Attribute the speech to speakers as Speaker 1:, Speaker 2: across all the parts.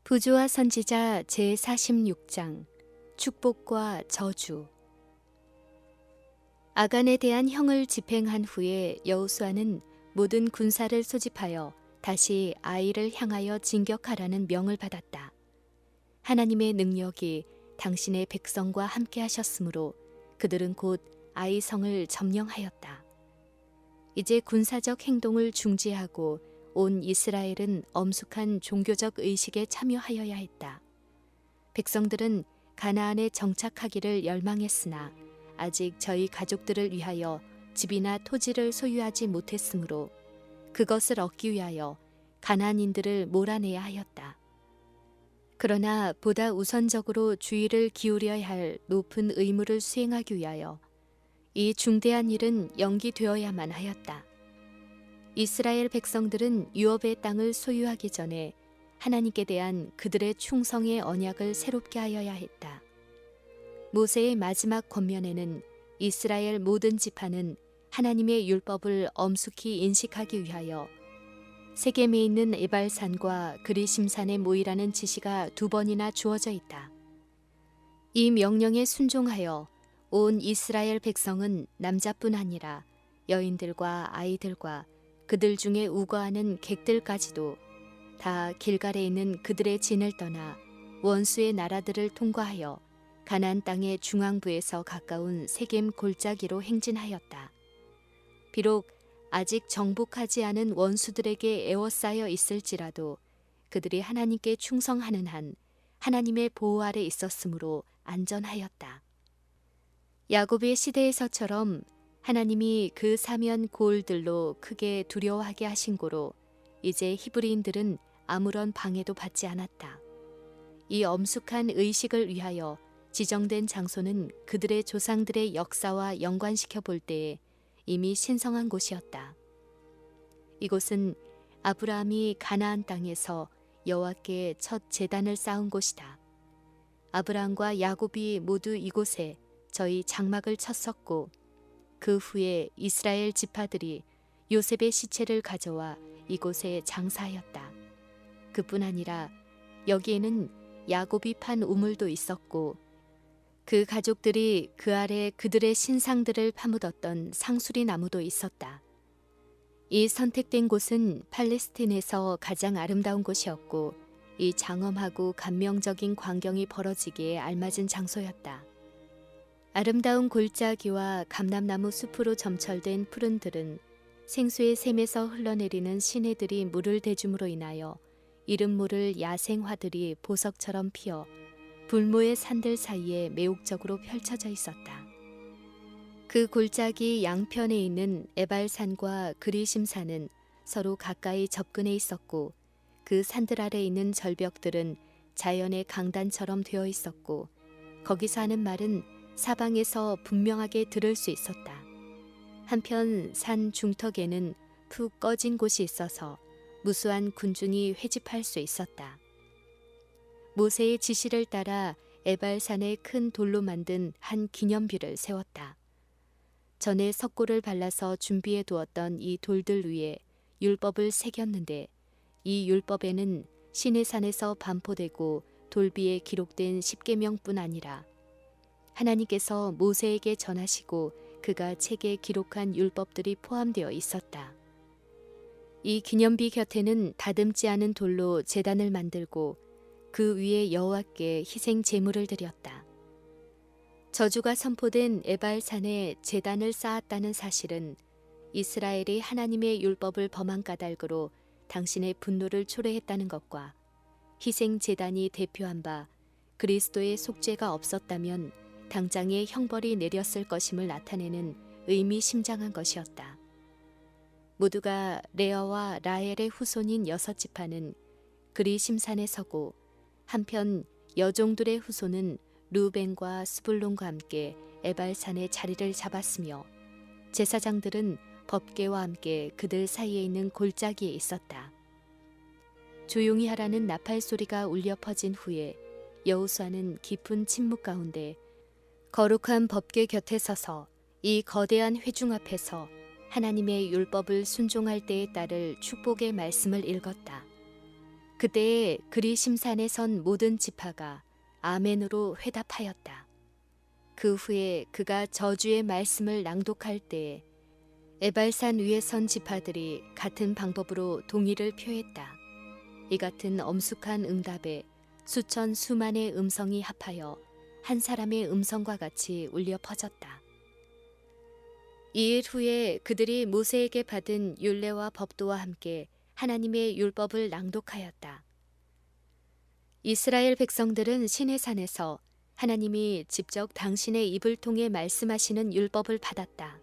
Speaker 1: 부조와 선지자 제46장 축복과 저주. 아간에 대한 형을 집행한 후에 여호수아는 모든 군사를 소집하여 다시 아이를 향하여 진격하라는 명을 받았다. 하나님의 능력이 당신의 백성과 함께 하셨으므로 그들은 곧 아이 성을 점령하였다. 이제 군사적 행동을 중지하고 온 이스라엘은 엄숙한 종교적 의식에 참여하여야 했다. 백성들은 가나안에 정착하기를 열망했으나 아직 저희 가족들을 위하여 집이나 토지를 소유하지 못했으므로 그것을 얻기 위하여 가나안인들을 몰아내야 하였다. 그러나 보다 우선적으로 주의를 기울여야 할 높은 의무를 수행하기 위하여 이 중대한 일은 연기되어야만 하였다. 이스라엘 백성들은 유업의 땅을 소유하기 전에 하나님께 대한 그들의 충성의 언약을 새롭게 하여야 했다. 모세의 마지막 권면에는 이스라엘 모든 지파는 하나님의 율법을 엄숙히 인식하기 위하여 세겜에 있는 에발산과 그리심산에 모이라는 지시가 2번이나 주어져 있다. 이 명령에 순종하여 온 이스라엘 백성은 남자뿐 아니라 여인들과 아이들과 그들 중에 우거하는 객들까지도 다 길갈에 있는 그들의 진을 떠나 원수의 나라들을 통과하여 가나안 땅의 중앙부에서 가까운 세겜 골짜기로 행진하였다. 비록 아직 정복하지 않은 원수들에게 에워싸여 있을지라도 그들이 하나님께 충성하는 한 하나님의 보호 아래 있었으므로 안전하였다. 야곱의 시대에서처럼 하나님이 그 사면 고을들로 크게 두려워하게 하신 고로 이제 히브리인들은 아무런 방해도 받지 않았다. 이 엄숙한 의식을 위하여 지정된 장소는 그들의 조상들의 역사와 연관시켜 볼 때에 이미 신성한 곳이었다. 이곳은 아브라함이 가나안 땅에서 여호와께 첫 제단을 쌓은 곳이다. 아브라함과 야곱이 모두 이곳에 저희 장막을 쳤었고 그 후에 이스라엘 지파들이 요셉의 시체를 가져와 이곳에 장사하였다. 그뿐 아니라 여기에는 야곱이 판 우물도 있었고 그 가족들이 그 아래 그들의 신상들을 파묻었던 상수리 나무도 있었다. 이 선택된 곳은 팔레스틴에서 가장 아름다운 곳이었고 이 장엄하고 감명적인 광경이 벌어지기에 알맞은 장소였다. 아름다운 골짜기와 감람나무 숲으로 점철된 푸른 들은 생수의 샘에서 흘러내리는 시내들이 물을 대줌으로 인하여 이름 모를 야생화들이 보석처럼 피어 불모의 산들 사이에 매혹적으로 펼쳐져 있었다. 그 골짜기 양편에 있는 에발산과 그리심산은 서로 가까이 접근해 있었고 그 산들 아래 있는 절벽들은 자연의 강단처럼 되어 있었고 거기서 하는 말은 사방에서 분명하게 들을 수 있었다. 한편 산 중턱에는 푹 꺼진 곳이 있어서 무수한 군중이 회집할 수 있었다. 모세의 지시를 따라 에발산에 큰 돌로 만든 한 기념비를 세웠다. 전에 석고를 발라서 준비해 두었던 이 돌들 위에 율법을 새겼는데 이 율법에는 시내산에서 반포되고 돌비에 기록된 십계명뿐 아니라 하나님께서 모세에게 전하시고 그가 책에 기록한 율법들이 포함되어 있었다. 이 기념비 곁에는 다듬지 않은 돌로 제단을 만들고 그 위에 여호와께 희생 제물을 드렸다. 저주가 선포된 에발산에 제단을 쌓았다는 사실은 이스라엘이 하나님의 율법을 범한 까닭으로 당신의 분노를 초래했다는 것과 희생 제단이 대표한 바 그리스도의 속죄가 없었다면 당장의 형벌이 내렸을 것임을 나타내는 의미심장한 것이었다. 모두가 레아와 라헬의 후손인 6지파는 그리심산에 서고 한편 여종들의 후손은 루벤과 스불론과 함께 에발산에 자리를 잡았으며 제사장들은 법궤와 함께 그들 사이에 있는 골짜기에 있었다. 조용히 하라는 나팔 소리가 울려 퍼진 후에 여호수아는 깊은 침묵 가운데 거룩한 법궤 곁에 서서 이 거대한 회중 앞에서 하나님의 율법을 순종할 때에 따를 축복의 말씀을 읽었다. 그때에 그리심산에 선 모든 지파가 아멘으로 회답하였다. 그 후에 그가 저주의 말씀을 낭독할 때에 에발산 위에 선 지파들이 같은 방법으로 동의를 표했다. 이 같은 엄숙한 응답에 수천 수만의 음성이 합하여 한 사람의 음성과 같이 울려 퍼졌다. 이일 후에 그들이 모세에게 받은 율례와 법도와 함께 하나님의 율법을 낭독하였다. 이스라엘 백성들은 시내산에서 하나님이 직접 당신의 입을 통해 말씀하시는 율법을 받았다.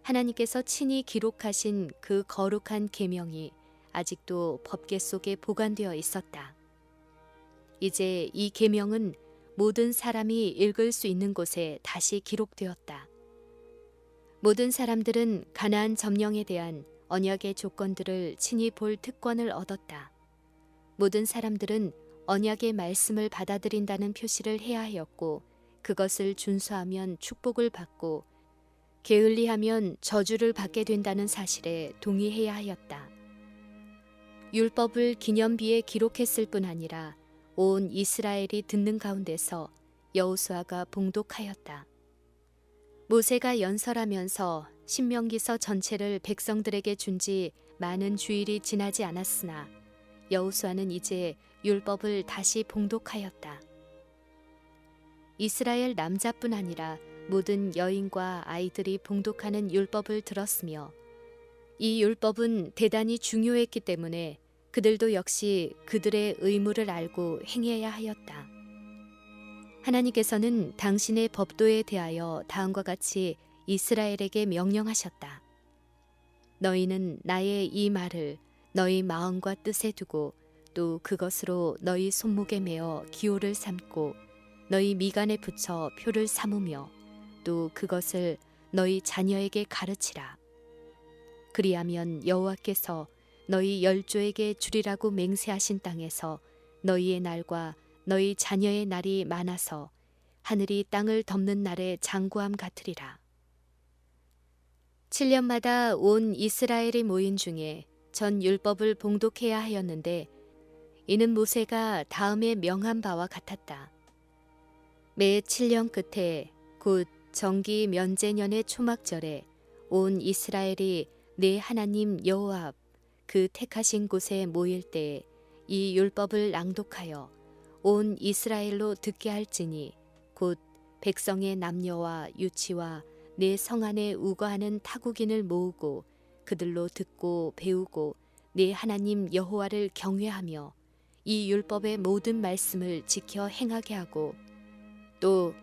Speaker 1: 하나님께서 친히 기록하신 그 거룩한 계명이 아직도 법궤 속에 보관되어 있었다. 이제 이 계명은 모든 사람이 읽을 수 있는 곳에 다시 기록되었다. 모든 사람들은 가나안 점령에 대한 언약의 조건들을 친히 볼 특권을 얻었다. 모든 사람들은 언약의 말씀을 받아들인다는 표시를 해야 하였고, 그것을 준수하면 축복을 받고 게을리하면 저주를 받게 된다는 사실에 동의해야 하였다. 율법을 기념비에 기록했을 뿐 아니라 온 이스라엘이 듣는 가운데서 여호수아가 봉독하였다. 모세가 연설하면서 신명기서 전체를 백성들에게 준 지 많은 주일이 지나지 않았으나 여호수아는 이제 율법을 다시 봉독하였다. 이스라엘 남자뿐 아니라 모든 여인과 아이들이 봉독하는 율법을 들었으며, 이 율법은 대단히 중요했기 때문에 그들도 역시 그들의 의무를 알고 행해야 하였다. 하나님께서는 당신의 법도에 대하여 다음과 같이 이스라엘에게 명령하셨다. 너희는 나의 이 말을 너희 마음과 뜻에 두고 또 그것으로 너희 손목에 매어 기호를 삼고 너희 미간에 붙여 표를 삼으며 또 그것을 너희 자녀에게 가르치라. 그리하면 여호와께서 너희 열조에게 주리라고 맹세하신 땅에서 너희의 날과 너희 자녀의 날이 많아서 하늘이 땅을 덮는 날의 장구함 같으리라. 7년마다 온 이스라엘이 모인 중에 전 율법을 봉독해야 하였는데, 이는 모세가 다음에 명한 바와 같았다. 매 7년 끝에 곧 정기 면제년의 초막절에 온 이스라엘이 내 하나님 여호와 앞 그 택하신 곳에 모일 때에 이 율법을 낭독하여 온 이스라엘로 듣게 할지니, 곧 백성의 남녀와 유치와 내 성 안에 우거하는 타국인을 모으고 그들로 듣고 배우고 내 하나님 여호와를 경외하며 이 율법의 모든 말씀을 지켜 행하게 하고, 또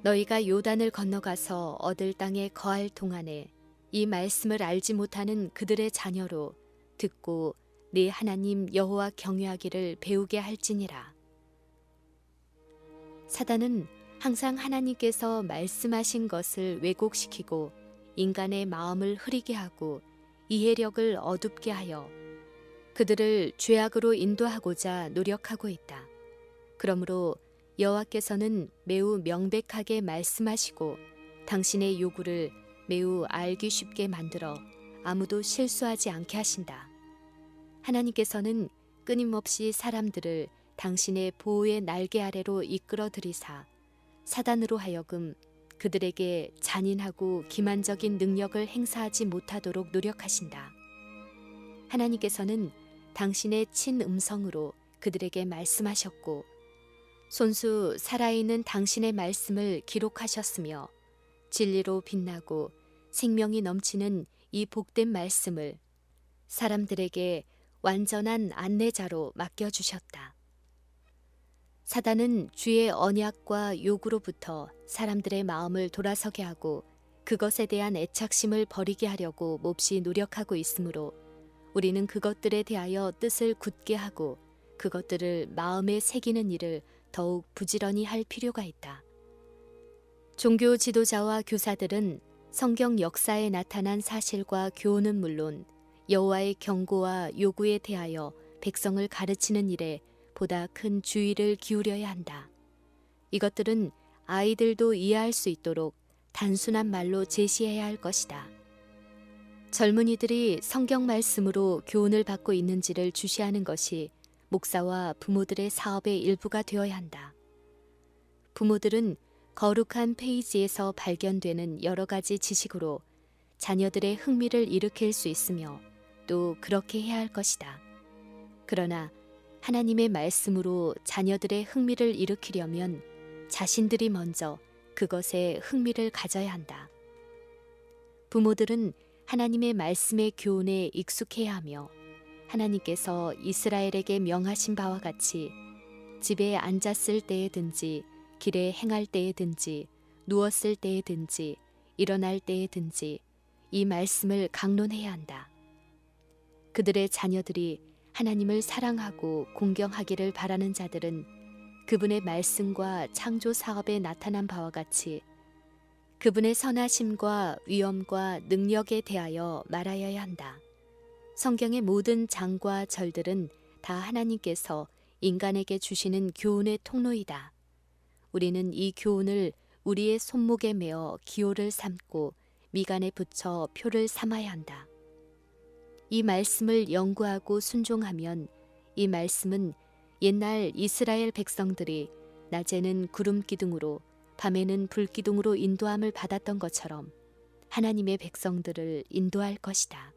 Speaker 1: 너희가 요단을 건너가서 얻을 땅에 거할 동안에 이 말씀을 알지 못하는 그들의 자녀로 듣고 네 하나님 여호와 경외하기를 배우게 할지니라. 사단은 항상 하나님께서 말씀하신 것을 왜곡시키고 인간의 마음을 흐리게 하고 이해력을 어둡게 하여 그들을 죄악으로 인도하고자 노력하고 있다. 그러므로 여호와께서는 매우 명백하게 말씀하시고 당신의 요구를 매우 알기 쉽게 만들어 아무도 실수하지 않게 하신다. 하나님께서는 끊임없이 사람들을 당신의 보호의 날개 아래로 이끌어 들이사 사단으로 하여금 그들에게 잔인하고 기만적인 능력을 행사하지 못하도록 노력하신다. 하나님께서는 당신의 친음성으로 그들에게 말씀하셨고 손수 살아있는 당신의 말씀을 기록하셨으며 진리로 빛나고 생명이 넘치는 이 복된 말씀을 사람들에게 완전한 안내자로 맡겨주셨다. 사단은 주의 언약과 요구로부터 사람들의 마음을 돌아서게 하고 그것에 대한 애착심을 버리게 하려고 몹시 노력하고 있으므로 우리는 그것들에 대하여 뜻을 굳게 하고 그것들을 마음에 새기는 일을 더욱 부지런히 할 필요가 있다. 종교 지도자와 교사들은 성경 역사에 나타난 사실과 교훈은 물론 여호와의 경고와 요구에 대하여 백성을 가르치는 일에 보다 큰 주의를 기울여야 한다. 이것들은 아이들도 이해할 수 있도록 단순한 말로 제시해야 할 것이다. 젊은이들이 성경 말씀으로 교훈을 받고 있는지를 주시하는 것이 목사와 부모들의 사업의 일부가 되어야 한다. 부모들은 거룩한 페이지에서 발견되는 여러 가지 지식으로 자녀들의 흥미를 일으킬 수 있으며 또 그렇게 해야 할 것이다. 그러나 하나님의 말씀으로 자녀들의 흥미를 일으키려면 자신들이 먼저 그것에 흥미를 가져야 한다. 부모들은 하나님의 말씀의 교훈에 익숙해야 하며 하나님께서 이스라엘에게 명하신 바와 같이 집에 앉았을 때에든지 길에 행할 때에든지 누웠을 때에든지 일어날 때에든지 이 말씀을 강론해야 한다. 그들의 자녀들이 하나님을 사랑하고 공경하기를 바라는 자들은 그분의 말씀과 창조 사업에 나타난 바와 같이 그분의 선하심과 위엄과 능력에 대하여 말하여야 한다. 성경의 모든 장과 절들은 다 하나님께서 인간에게 주시는 교훈의 통로이다. 우리는 이 교훈을 우리의 손목에 메어 기호를 삼고 미간에 붙여 표를 삼아야 한다. 이 말씀을 연구하고 순종하면 이 말씀은 옛날 이스라엘 백성들이 낮에는 구름 기둥으로 밤에는 불 기둥으로 인도함을 받았던 것처럼 하나님의 백성들을 인도할 것이다.